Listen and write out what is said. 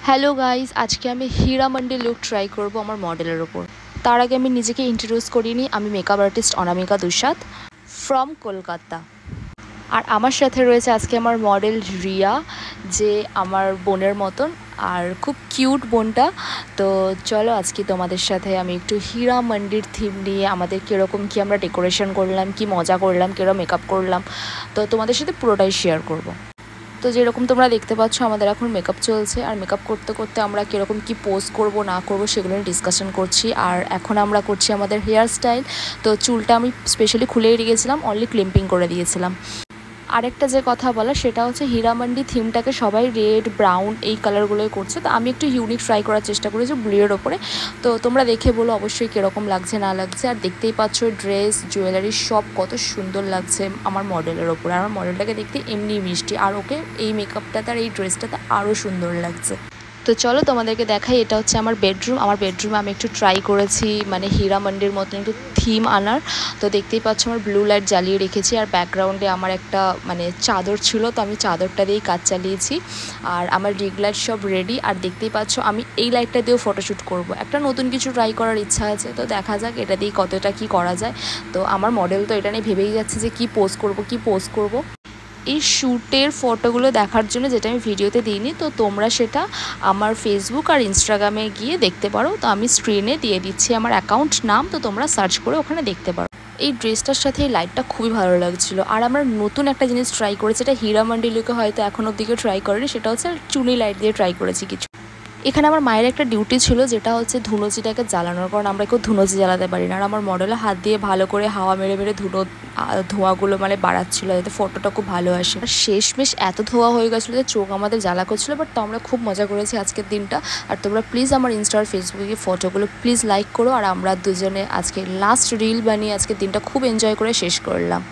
Hello guys, আজকে আমি হীরা mandi look try করব আমার মডেলের ওপর। তার আগে আমি নিজেকে ইন্ট্রোডিউস করিনি। আমি makeup artist Anamika Dusad from Kolkata. আর আমার সাথে রয়েছে আজকে আমার মডেল রিয়া, যে আমার বোনের মতন আর খুব কিউট বোনটা। তো চলো আজকে তোমাদের সাথে আমি একটু হীরা মান্ডির থিম নিয়ে আমাদের কীরকম কী আমরা ডেকোরেশন করলাম, কি মজা করলাম, কীরকম মেকআপ করলাম, তো তোমাদের সাথে পুরোটাই শেয়ার করব। তো যেরকম তোমরা দেখতে পাচ্ছ আমাদের এখন মেকআপ চলছে, আর মেকআপ করতে করতে আমরা কীরকম কি পোজ করব না করব সেগুলো নিয়ে ডিসকাশন করছি। আর এখন আমরা করছি আমাদের হেয়ার স্টাইল। তো চুলটা আমি স্পেশালি খুলেই রেখেছিলাম, অনলি ক্লিম্পিং করে দিয়েছিলাম। আরেকটা যে কথা বলা সেটা হচ্ছে হীরা মান্ডি থিমটাকে সবাই রেড ব্রাউন এই কালারগুলোই করছে, তো আমি একটু ইউনিক ট্রাই করার চেষ্টা করেছি ব্লুয়ের ওপরে। তো তোমরা দেখে বলো অবশ্যই কীরকম লাগছে না লাগছে। আর দেখতেই পাচ্ছ ড্রেস জুয়েলারি সব কত সুন্দর লাগছে আমার মডেলের ওপরে। আমার মডেলটাকে দেখতে এমনি মিষ্টি, আর ওকে এই মেকআপটাতে আর এই ড্রেসটাতে আরও সুন্দর লাগছে। তো চলো তোমাদেরকে দেখাই, এটা হচ্ছে আমার বেডরুম। আমার বেডরুমে আমি একটু ট্রাই করেছি মানে হীরা মান্ডির মতন একটু থিম আনার। তো দেখতেই পাচ্ছ আমার ব্লু লাইট জ্বালিয়ে রেখেছি, আর ব্যাকগ্রাউন্ডে আমার একটা মানে চাদর ছিল, তো আমি চাদরটা দিয়েই কাজ চালিয়েছি। আর আমার রিগ লাইট সব রেডি। আর দেখতেই পাচ্ছ আমি এই লাইটটা দিয়েও ফটোশ্যুট করব। একটা নতুন কিছু ট্রাই করার ইচ্ছা আছে, তো দেখা যাক এটা দিয়ে কতটা কি করা যায়। তো আমার মডেল তো এটা নিয়ে ভেবেই যাচ্ছে যে কি পোজ করব। এই শ্যুটের ফটোগুলো দেখার জন্য, যেটা আমি ভিডিওতে দিইনি, তো তোমরা সেটা আমার ফেসবুক আর ইনস্টাগ্রামে গিয়ে দেখতে পারো। তো আমি স্ক্রিনে দিয়ে দিচ্ছি আমার অ্যাকাউন্ট নাম, তো তোমরা সার্চ করে ওখানে দেখতে পারো। এই ড্রেসটার সাথে এই লাইটটা খুবই ভালো লাগছিল। আর আমরা নতুন একটা জিনিস ট্রাই করেছি, এটা হীরা মান্ডি লুকে হয়তো এখন অব্দি কেউ ট্রাই করেনি, সেটা হচ্ছে চুনি লাইট দিয়ে ট্রাই করেছি কিছু। এখানে আমার মায়ের একটা ডিউটি ছিল, যেটা হচ্ছে ধুনোচিটাকে জ্বালানোর, কারণ আমরা কেউ ধুনোচি জ্বালাতে পারি না। আর আমার মডেলে হাত দিয়ে ভালো করে হাওয়া মেরে মেরে ধোঁয়াগুলো মানে বাড়াচ্ছিল যাতে ফটোটা খুব ভালো আসে। আর শেষমেশ এত ধোঁয়া হয়ে গেছিলো যে চোখ আমাদের জ্বালা করছিলো, বাট তো আমরা খুব মজা করেছি আজকের দিনটা। আর তোমরা প্লিজ আমার ইনস্টা আর ফেসবুকে ফটোগুলো প্লিজ লাইক করো। আর আমরা দুজনে আজকে লাস্ট রিল বানিয়ে আজকের দিনটা খুব এনজয় করে শেষ করলাম।